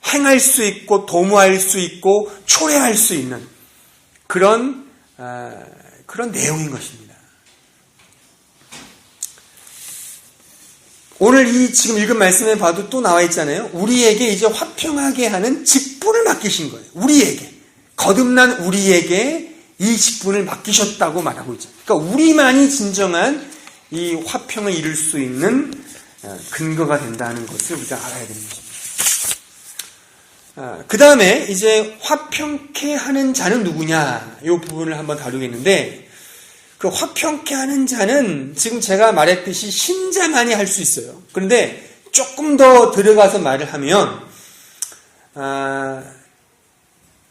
행할 수 있고 도모할 수 있고 초래할 수 있는 그런 내용인 것입니다. 오늘 이 지금 읽은 말씀에 봐도 또 나와 있잖아요. 우리에게 이제 화평하게 하는 직분을 맡기신 거예요. 우리에게. 거듭난 우리에게 이 직분을 맡기셨다고 말하고 있죠. 그러니까 우리만이 진정한 이 화평을 이룰 수 있는 근거가 된다는 것을 우리가 알아야 되는 것입니다. 그 다음에 이제 화평케 하는 자는 누구냐 이 부분을 한번 다루겠는데 그 화평케 하는 자는 지금 제가 말했듯이 신자만이 할 수 있어요. 그런데 조금 더 들어가서 말을 하면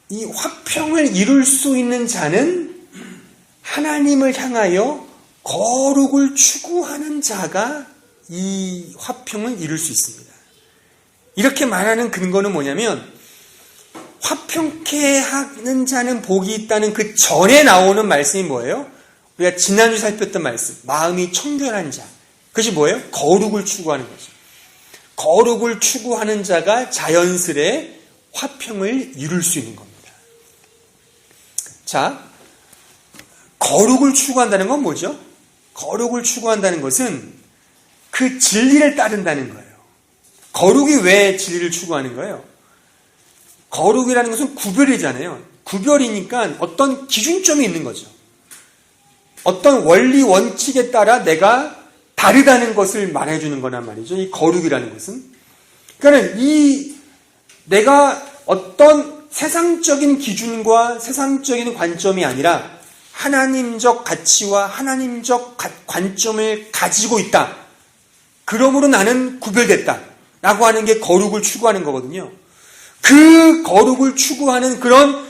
이 화평을 이룰 수 있는 자는 하나님을 향하여 거룩을 추구하는 자가 이 화평을 이룰 수 있습니다. 이렇게 말하는 근거는 뭐냐면 화평케 하는 자는 복이 있다는 그 전에 나오는 말씀이 뭐예요? 우리가 지난주 살폈던 말씀, 마음이 청결한 자. 그것이 뭐예요? 거룩을 추구하는 거죠. 거룩을 추구하는 자가 자연스레 화평을 이룰 수 있는 겁니다. 자, 거룩을 추구한다는 건 뭐죠? 거룩을 추구한다는 것은 그 진리를 따른다는 거예요. 거룩이 왜 진리를 추구하는 거예요? 거룩이라는 것은 구별이잖아요. 구별이니까 어떤 기준점이 있는 거죠. 어떤 원리 원칙에 따라 내가 다르다는 것을 말해주는 거란 말이죠. 이 거룩이라는 것은. 그러니까 내가 어떤 세상적인 기준과 세상적인 관점이 아니라 하나님적 가치와 하나님적 관점을 가지고 있다. 그러므로 나는 구별됐다. 라고 하는 게 거룩을 추구하는 거거든요. 그 거룩을 추구하는 그런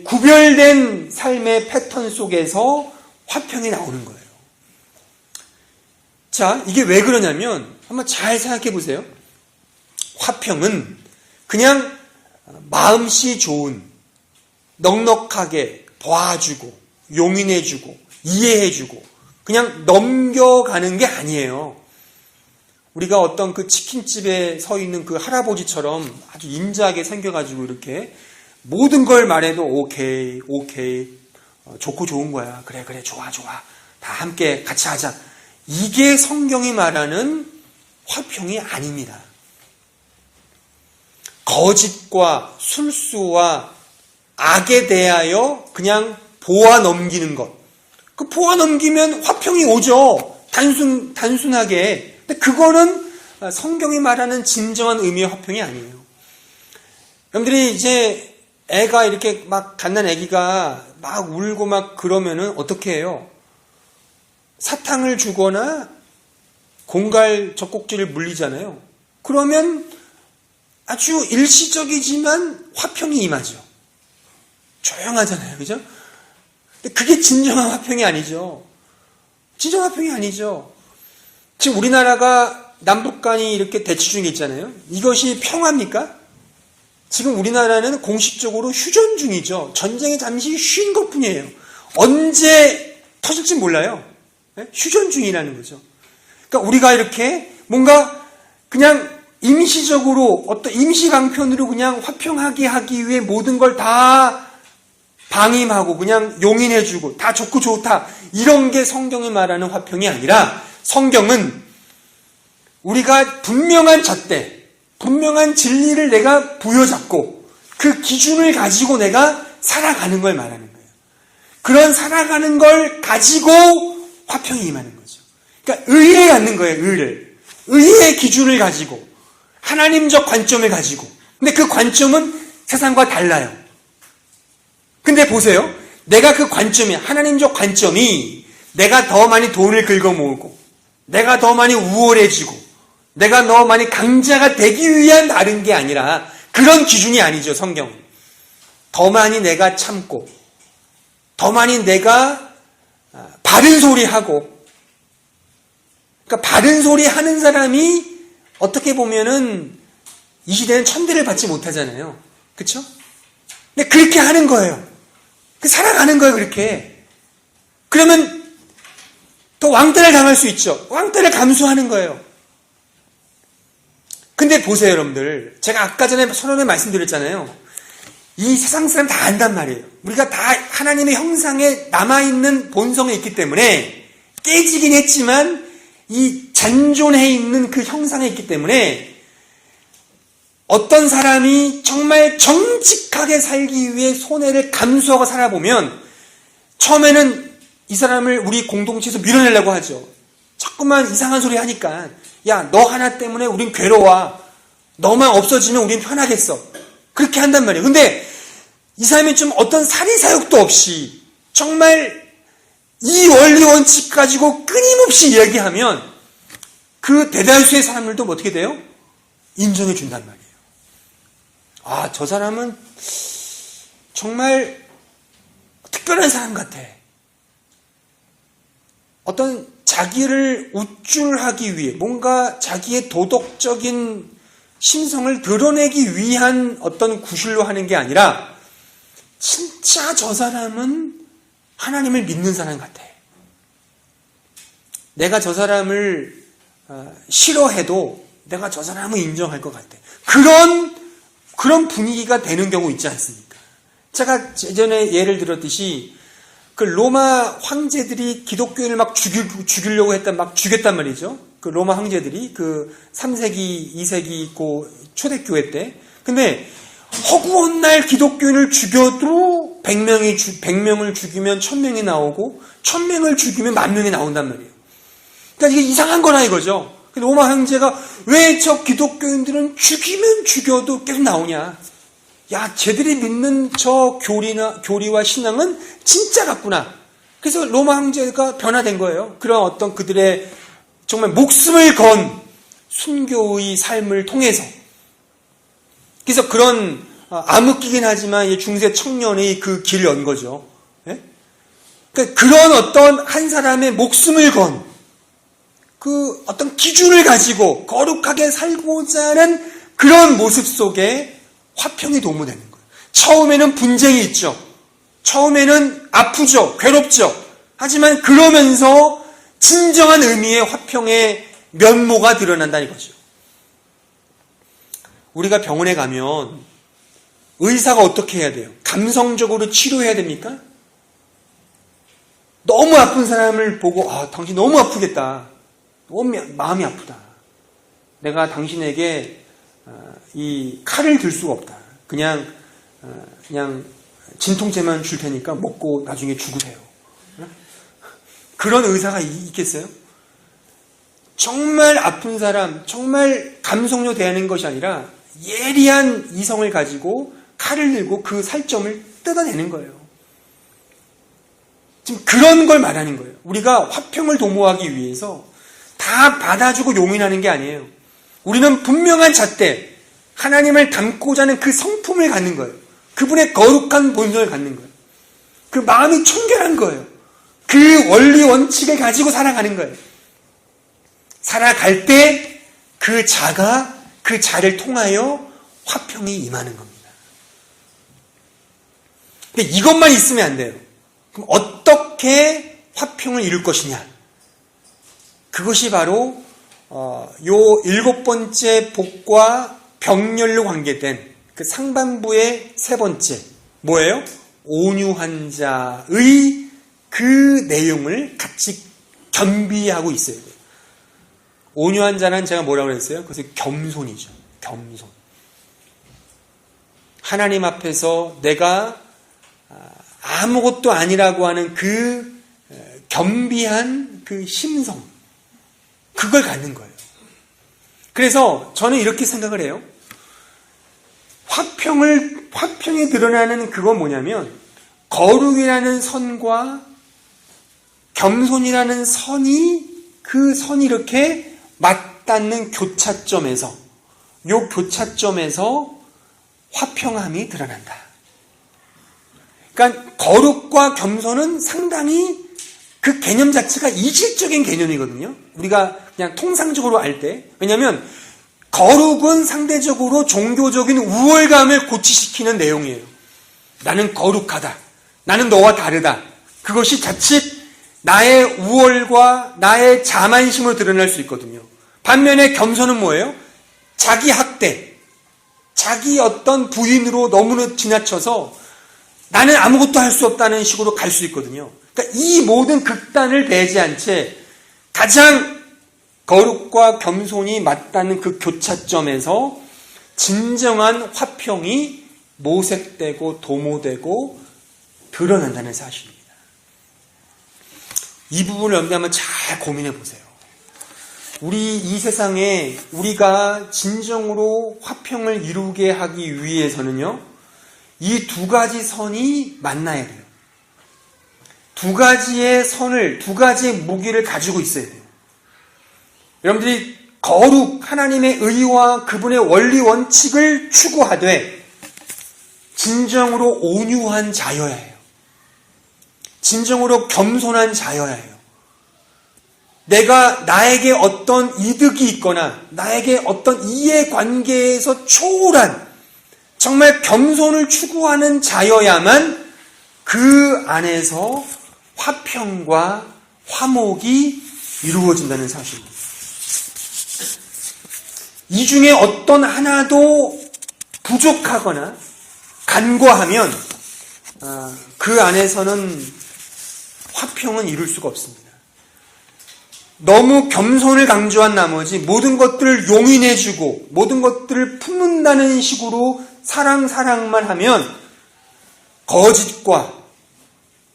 구별된 삶의 패턴 속에서 화평이 나오는 거예요. 자, 이게 왜 그러냐면 한번 잘 생각해 보세요. 화평은 그냥 마음씨 좋은, 넉넉하게 봐주고 용인해주고 이해해주고 그냥 넘겨가는 게 아니에요. 우리가 어떤 그 치킨집에 서 있는 그 할아버지처럼 아주 인자하게 생겨가지고 이렇게 모든 걸 말해도 오케이, 좋고 좋은 거야. 그래, 좋아. 다 함께 같이 하자. 이게 성경이 말하는 화평이 아닙니다. 거짓과 술수와 악에 대하여 그냥 보아 넘기는 것. 그 보아 넘기면 화평이 오죠. 단순하게. 근데 그거는 성경이 말하는 진정한 의미의 화평이 아니에요. 여러분들이 이제 애가 이렇게 갓난 애기가 막 울고 막 그러면은 어떻게 해요? 사탕을 주거나 공갈 젖꼭지를 물리잖아요. 그러면 아주 일시적이지만 화평이 임하죠. 조용하잖아요. 그죠? 근데 그게 진정한 화평이 아니죠. 진정한 화평이 아니죠. 지금 우리나라가 남북 간이 이렇게 대치 중에 있잖아요. 이것이 평화입니까? 지금 우리나라는 공식적으로 휴전 중이죠. 전쟁이 잠시 쉰 것뿐이에요. 언제 터질지 몰라요. 휴전 중이라는 거죠. 그러니까 우리가 이렇게 뭔가 그냥 임시적으로 어떤 임시 방편으로 그냥 화평하게 하기 위해 모든 걸 다 방임하고 그냥 용인해주고 다 좋고 좋다. 이런 게 성경이 말하는 화평이 아니라 성경은 우리가 분명한 잣대, 분명한 진리를 내가 부여잡고 그 기준을 가지고 내가 살아가는 걸 말하는 거예요. 그런 살아가는 걸 가지고 화평이 임하는 거죠. 그러니까 의를 갖는 거예요. 의의 기준을 가지고 하나님적 관점을 가지고. 근데 그 관점은 세상과 달라요. 근데 보세요. 내가 그 관점이 하나님적 관점이 내가 더 많이 돈을 긁어모으고 내가 더 많이 우월해지고 내가 더 많이 강자가 되기 위한 다른 게 아니라 그런 기준이 아니죠. 성경은. 더 많이 내가 참고 더 많이 내가 바른 소리 하고 그러니까 바른 소리 하는 사람이 어떻게 보면은 이 시대는 천대를 받지 못하잖아요. 그렇죠? 근데 그렇게 하는 거예요. 살아가는 거예요. 그렇게. 그러면 더 왕따를 당할 수 있죠. 왕따를 감수하는 거예요. 근데 보세요, 여러분들. 제가 아까 전에 선언에 말씀드렸잖아요. 이 세상 사람 다 안단 말이에요. 우리가 다 하나님의 형상에 남아있는 본성이 있기 때문에 깨지긴 했지만 이 잔존해 있는 그 형상에 있기 때문에 어떤 사람이 정말 정직하게 살기 위해 손해를 감수하고 살아보면 처음에는 이 사람을 우리 공동체에서 밀어내려고 하죠. 자꾸만 이상한 소리 하니까 야, 너 하나 때문에 우린 괴로워. 너만 없어지면 우린 편하겠어. 그렇게 한단 말이에요. 근데 이 사람이 좀 어떤 사리사욕도 없이 정말 이 원리 원칙 가지고 끊임없이 이야기하면 그 대다수의 사람들도 어떻게 돼요? 인정해 준단 말이에요. 아, 저 사람은 정말 특별한 사람 같아. 어떤 자기를 우쭐하기 위해 뭔가 자기의 도덕적인 심성을 드러내기 위한 어떤 구실로 하는 게 아니라 진짜 저 사람은 하나님을 믿는 사람 같아. 내가 저 사람을 싫어해도 내가 저 사람을 인정할 것 같아. 그런 분위기가 되는 경우 있지 않습니까? 제가 예전에 예를 들었듯이 그 로마 황제들이 기독교인을 막 죽이려고 막 죽였단 말이죠. 그 로마 황제들이 그 3세기, 2세기 그 초대교회 때. 근데 허구한 날 기독교인을 죽여도 100명을 죽이면 1000명이 나오고 1000명을 죽이면 10,000명이 나온단 말이에요. 그러니까 이게 이상한 거나 이거죠. 로마 황제가 왜 저 기독교인들은 죽이면 죽여도 계속 나오냐. 야, 쟤들이 믿는 저 교리와 신앙은 진짜 같구나. 그래서 로마 황제가 변화된 거예요. 그런 어떤 그들의 정말 목숨을 건 순교의 삶을 통해서. 그래서 그런 암흑기긴 하지만 중세 청년의 그 길을 연 거죠. 예? 그러니까 그런 어떤 한 사람의 목숨을 건 그 어떤 기준을 가지고 거룩하게 살고자 하는 그런 모습 속에 화평이 도모되는 거예요. 처음에는 분쟁이 있죠. 처음에는 아프죠. 괴롭죠. 하지만 그러면서 진정한 의미의 화평의 면모가 드러난다는 거죠. 우리가 병원에 가면 의사가 어떻게 해야 돼요? 감성적으로 치료해야 됩니까? 너무 아픈 사람을 보고 당신 너무 아프겠다. 너무 마음이 아프다. 내가 당신에게 이 칼을 들 수가 없다. 그냥 진통제만 줄 테니까 먹고 나중에 죽으세요. 그런 의사가 있겠어요? 정말 아픈 사람, 정말 감성로 대하는 것이 아니라 예리한 이성을 가지고 칼을 들고 그 살점을 뜯어내는 거예요. 지금 그런 걸 말하는 거예요. 우리가 화평을 도모하기 위해서 다 받아주고 용인하는 게 아니에요. 우리는 분명한 잣대, 하나님을 닮고자 하는 그 성품을 갖는 거예요. 그분의 거룩한 본성을 갖는 거예요. 그 마음이 청결한 거예요. 그 원리 원칙을 가지고 살아가는 거예요. 살아갈 때 그 자를 통하여 화평이 임하는 겁니다. 근데 이것만 있으면 안 돼요. 그럼 어떻게 화평을 이룰 것이냐? 그것이 바로 요 7번째 복과 병렬로 관계된 그 상반부의 3번째 뭐예요? 온유한 자의 그 내용을 같이 겸비하고 있어야 돼요. 온유한 자는 제가 뭐라고 그랬어요? 그것이 겸손이죠. 겸손. 하나님 앞에서 내가 아무것도 아니라고 하는 그 겸비한 그 심성, 그걸 갖는 거예요. 그래서 저는 이렇게 생각을 해요. 화평이 드러나는 그건 뭐냐면 거룩이라는 선과 겸손이라는 그 선이 이렇게 맞닿는 교차점에서 화평함이 드러난다. 그러니까 거룩과 겸손은 상당히 그 개념 자체가 이질적인 개념이거든요. 우리가 그냥 통상적으로 알 때. 왜냐하면 거룩은 상대적으로 종교적인 우월감을 고취시키는 내용이에요. 나는 거룩하다. 나는 너와 다르다. 그것이 자칫 나의 우월과 나의 자만심으로 드러날 수 있거든요. 반면에 겸손은 뭐예요? 자기 학대, 자기 어떤 부인으로 너무나 지나쳐서 나는 아무것도 할 수 없다는 식으로 갈 수 있거든요. 그러니까 이 모든 극단을 배제한 채 가장 거룩과 겸손이 맞닿는 그 교차점에서 진정한 화평이 모색되고 도모되고 드러난다는 사실입니다. 이 부분을 여러분들 한번 잘 고민해 보세요. 우리 이 세상에 우리가 진정으로 화평을 이루게 하기 위해서는요, 이 2가지 선이 만나야 돼요. 두 가지의 선을, 두 가지의 무기를 가지고 있어야 돼요. 여러분들이 거룩, 하나님의 의와 그분의 원리 원칙을 추구하되 진정으로 온유한 자여야 해요. 진정으로 겸손한 자여야 해요. 내가 나에게 어떤 이득이 있거나 나에게 어떤 이해관계에서 초월한 정말 겸손을 추구하는 자여야만 그 안에서 화평과 화목이 이루어진다는 사실입니다. 이 중에 어떤 하나도 부족하거나 간과하면 그 안에서는 화평은 이룰 수가 없습니다. 너무 겸손을 강조한 나머지 모든 것들을 용인해주고 모든 것들을 품는다는 식으로 사랑만 하면 거짓과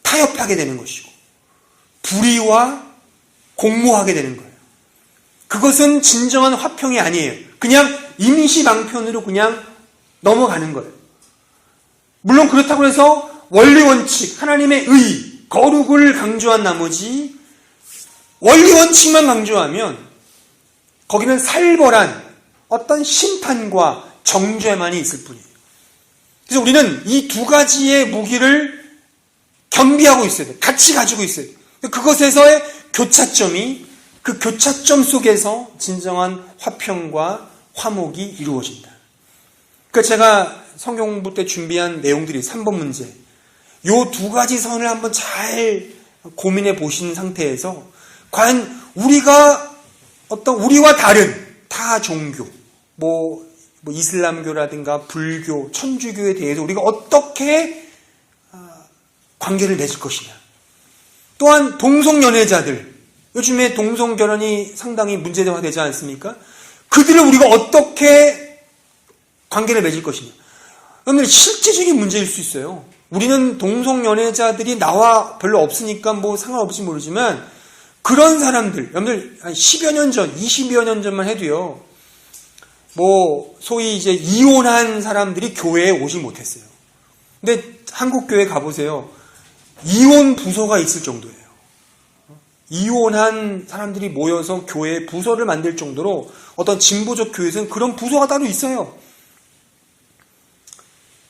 타협하게 되는 것이고 불의와 공모하게 되는 거예요. 그것은 진정한 화평이 아니에요. 그냥 임시방편으로 그냥 넘어가는 거예요. 물론 그렇다고 해서 원리원칙, 하나님의 의, 거룩을 강조한 나머지 원리원칙만 강조하면 거기는 살벌한 어떤 심판과 정죄만이 있을 뿐이에요. 그래서 우리는 이 두 가지의 무기를 겸비하고 있어야 돼요. 같이 가지고 있어야 돼요. 그것에서의 교차점이 그 교차점 속에서 진정한 화평과 화목이 이루어진다. 그러니까 제가 성경 공부 때 준비한 내용들이 3번 문제. 요 두 가지 선을 한번 잘 고민해 보신 상태에서 과연 우리와 다른 타 종교, 뭐 이슬람교라든가 불교, 천주교에 대해서 우리가 어떻게 관계를 맺을 것이냐. 또한 동성연애자들, 요즘에 동성결혼이 상당히 문제화되지 않습니까? 그들을 우리가 어떻게 관계를 맺을 것이냐. 여러분들 실제적인 문제일 수 있어요. 우리는 동성연애자들이 나와 별로 없으니까 뭐 상관없을지 모르지만 그런 사람들, 여러분들 한 10여 년 전, 20여 년 전만 해도요. 뭐 소위 이제 이혼한 사람들이 교회에 오지 못했어요. 근데 한국 교회 가보세요. 이혼 부서가 있을 정도예요. 이혼한 사람들이 모여서 교회 부서를 만들 정도로 어떤 진보적 교회에서는 그런 부서가 따로 있어요.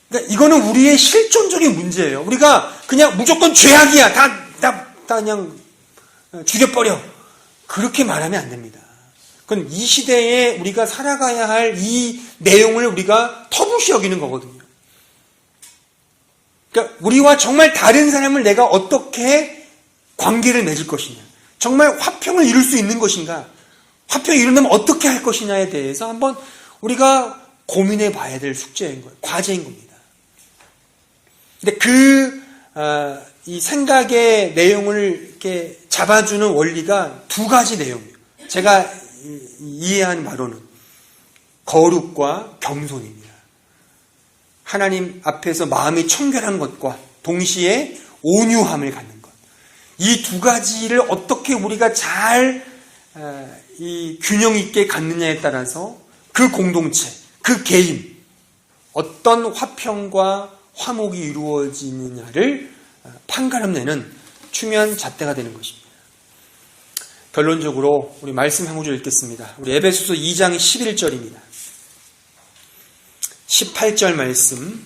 그러니까 이거는 우리의 실존적인 문제예요. 우리가 그냥 무조건 죄악이야. 다 그냥 죽여버려. 그렇게 말하면 안 됩니다. 그건 이 시대에 우리가 살아가야 할 이 내용을 우리가 터부시 여기는 거거든요. 그러니까 우리와 정말 다른 사람을 내가 어떻게 관계를 맺을 것이냐. 정말 화평을 이룰 수 있는 것인가. 화평을 이룬다면 어떻게 할 것이냐에 대해서 한번 우리가 고민해 봐야 될 숙제인 거예요. 과제인 겁니다. 근데 이 생각의 내용을 이렇게 잡아주는 원리가 두 가지 내용이에요. 제가 이해한 바로는 거룩과 겸손입니다. 하나님 앞에서 마음이 청결한 것과 동시에 온유함을 갖는 것. 이 두 가지를 어떻게 우리가 잘 이 균형 있게 갖느냐에 따라서 그 공동체, 그 개인 어떤 화평과 화목이 이루어지느냐를 판가름내는 중요한 잣대가 되는 것입니다. 결론적으로 우리 말씀 한 구절 읽겠습니다. 우리 에베소서 2장 11절입니다. 18절 말씀.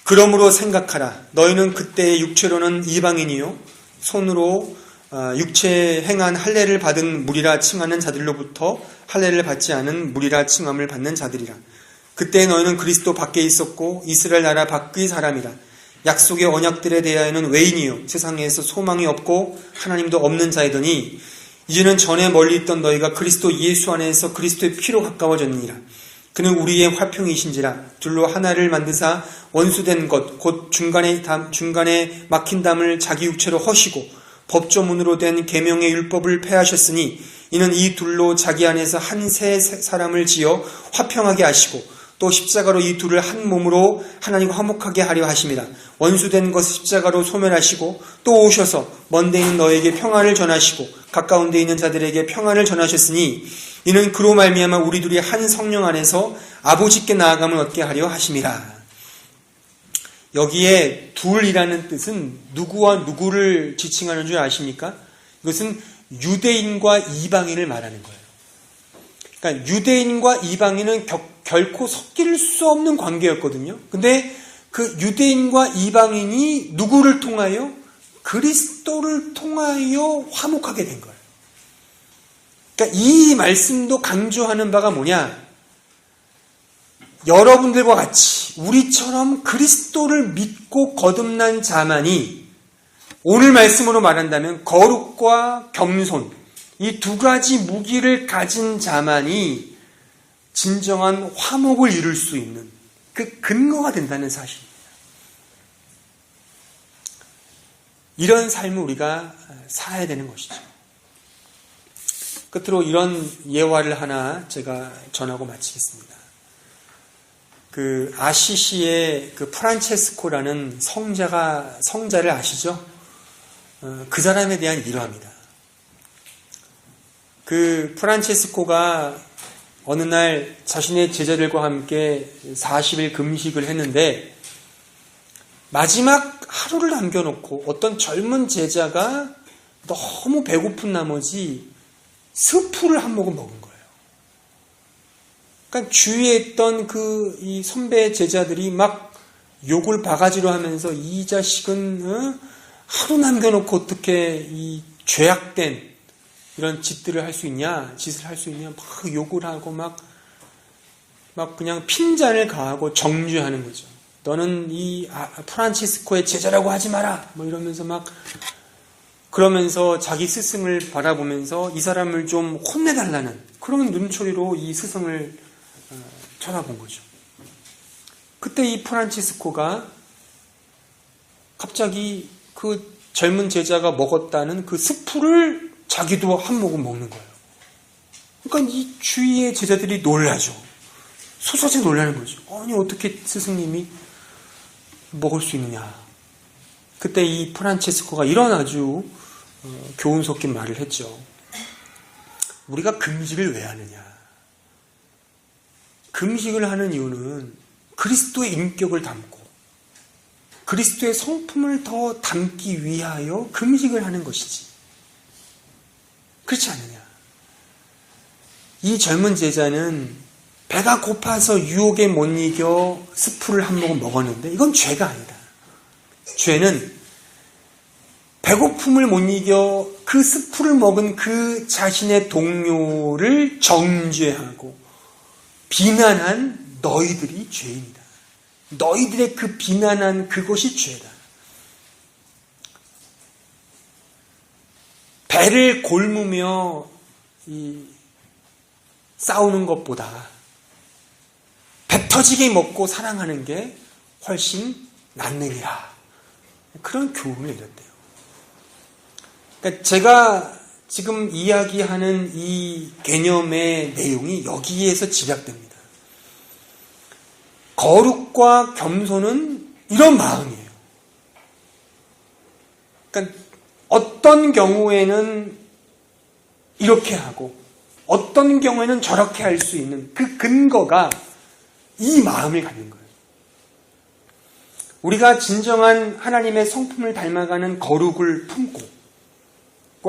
그러므로 생각하라. 너희는 그때의 육체로는 이방인이요 손으로 육체에 행한 할례를 받은 무리라 칭하는 자들로부터 할례를 받지 않은 무리라 칭함을 받는 자들이라. 그때 너희는 그리스도 밖에 있었고 이스라엘 나라 밖의 사람이라. 약속의 언약들에 대하여는 외인이요 세상에서 소망이 없고 하나님도 없는 자이더니 이제는 전에 멀리 있던 너희가 그리스도 예수 안에서 그리스도의 피로 가까워졌느니라. 그는 우리의 화평이신지라. 둘로 하나를 만드사 원수된 것 곧 중간에 막힌 담을 자기 육체로 허시고 법조문으로 된 계명의 율법을 폐하셨으니 이는 이 둘로 자기 안에서 한 새 사람을 지어 화평하게 하시고 또 십자가로 이 둘을 한 몸으로 하나님과 화목하게 하려 하심이라. 원수된 것을 십자가로 소멸하시고 또 오셔서 먼 데 있는 너에게 평안을 전하시고 가까운 데 있는 자들에게 평안을 전하셨으니 이는 그로 말미암아 우리 둘이 한 성령 안에서 아버지께 나아감을 얻게 하려 하심이라. 여기에 둘이라는 뜻은 누구와 누구를 지칭하는 줄 아십니까? 이것은 유대인과 이방인을 말하는 거예요. 그러니까 유대인과 이방인은 결코 섞일 수 없는 관계였거든요. 근데 그 유대인과 이방인이 누구를 통하여? 그리스도를 통하여 화목하게 된 거예요. 그러니까 이 말씀도 강조하는 바가 뭐냐? 여러분들과 같이 우리처럼 그리스도를 믿고 거듭난 자만이, 오늘 말씀으로 말한다면 거룩과 겸손, 이 두 가지 무기를 가진 자만이 진정한 화목을 이룰 수 있는 그 근거가 된다는 사실입니다. 이런 삶을 우리가 살아야 되는 것이죠. 끝으로 이런 예화를 하나 제가 전하고 마치겠습니다. 그 아시시의 그 프란체스코라는 성자를 아시죠? 그 사람에 대한 일화입니다. 그 프란체스코가 어느 날 자신의 제자들과 함께 40일 금식을 했는데 마지막 하루를 남겨놓고 어떤 젊은 제자가 너무 배고픈 나머지 스프를 한 모금 먹은 거예요. 그러니까 주위에 있던 이 선배 제자들이 막 욕을 바가지로 하면서 이 자식은 하루 남겨놓고 어떻게 이 죄악된 이런 짓을 할 수 있냐, 막 욕을 하고 막 그냥 핀잔을 가하고 정죄하는 거죠. 너는 이 프란치스코의 제자라고 하지 마라, 뭐 이러면서 그러면서 자기 스승을 바라보면서 이 사람을 좀 혼내달라는 그런 눈초리로 이 스승을 쳐다본 거죠. 그때 이 프란치스코가 갑자기 그 젊은 제자가 먹었다는 그 스프를 자기도 한 모금 먹는 거예요. 그러니까 이 주위의 제자들이 놀라죠. 소사제 놀라는 거죠. 아니 어떻게 스승님이 먹을 수 있느냐. 그때 이 프란체스코가 이런 아주 교훈 섞인 말을 했죠. 우리가 금식을 왜 하느냐. 금식을 하는 이유는 그리스도의 인격을 담고 그리스도의 성품을 더 담기 위하여 금식을 하는 것이지. 그렇지 않느냐. 이 젊은 제자는 배가 고파서 유혹에 못 이겨 스프를 한 모금 먹었는데 이건 죄가 아니다. 죄는 배고픔을 못 이겨 그 스프를 먹은 그 자신의 동료를 정죄하고 비난한 너희들이 죄인이다. 너희들의 그 비난한 그것이 죄다. 배를 골무며 싸우는 것보다 배 터지게 먹고 사랑하는 게 훨씬 낫느니라. 그런 교훈을 내렸대요. 그러니까 제가 지금 이야기하는 이 개념의 내용이 여기에서 집약됩니다. 거룩과 겸손은 이런 마음이에요. 그러니까 어떤 경우에는 이렇게 하고 어떤 경우에는 저렇게 할 수 있는 그 근거가 이 마음을 갖는 거예요. 우리가 진정한 하나님의 성품을 닮아가는 거룩을 품고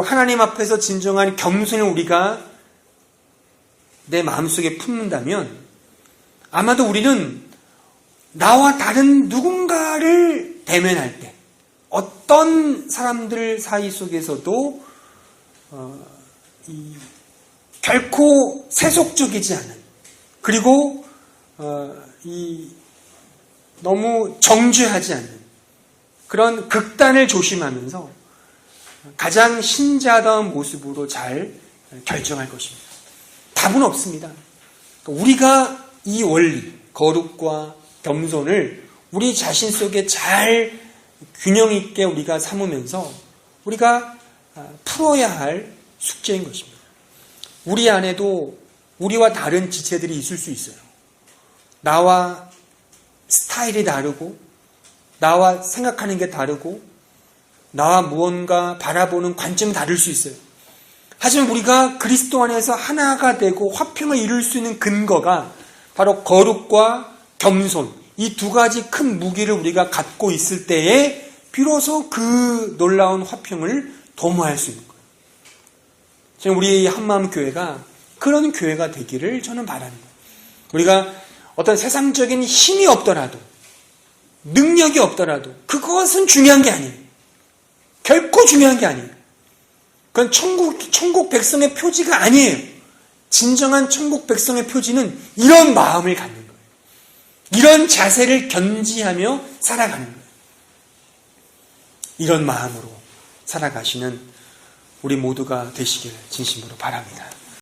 하나님 앞에서 진정한 겸손을 우리가 내 마음속에 품는다면 아마도 우리는 나와 다른 누군가를 대면할 때 어떤 사람들 사이 속에서도 결코 세속적이지 않은 그리고 너무 정죄하지 않는 그런 극단을 조심하면서 가장 신자다운 모습으로 잘 결정할 것입니다. 답은 없습니다. 우리가 이 원리, 거룩과 겸손을 우리 자신 속에 잘 균형 있게 우리가 삼으면서 우리가 풀어야 할 숙제인 것입니다. 우리 안에도 우리와 다른 지체들이 있을 수 있어요. 나와 스타일이 다르고 나와 생각하는 게 다르고 나와 무언가 바라보는 관점이 다를 수 있어요. 하지만 우리가 그리스도 안에서 하나가 되고 화평을 이룰 수 있는 근거가 바로 거룩과 겸손, 이 두 가지 큰 무기를 우리가 갖고 있을 때에 비로소 그 놀라운 화평을 도모할 수 있는 거예요. 지금 우리 한마음교회가 그런 교회가 되기를 저는 바랍니다. 우리가 어떤 세상적인 힘이 없더라도, 능력이 없더라도 그것은 중요한 게 아니에요. 결코 중요한 게 아니에요. 그건 천국 백성의 표지가 아니에요. 진정한 천국 백성의 표지는 이런 마음을 갖는 거예요. 이런 자세를 견지하며 살아가는 거예요. 이런 마음으로 살아가시는 우리 모두가 되시길 진심으로 바랍니다.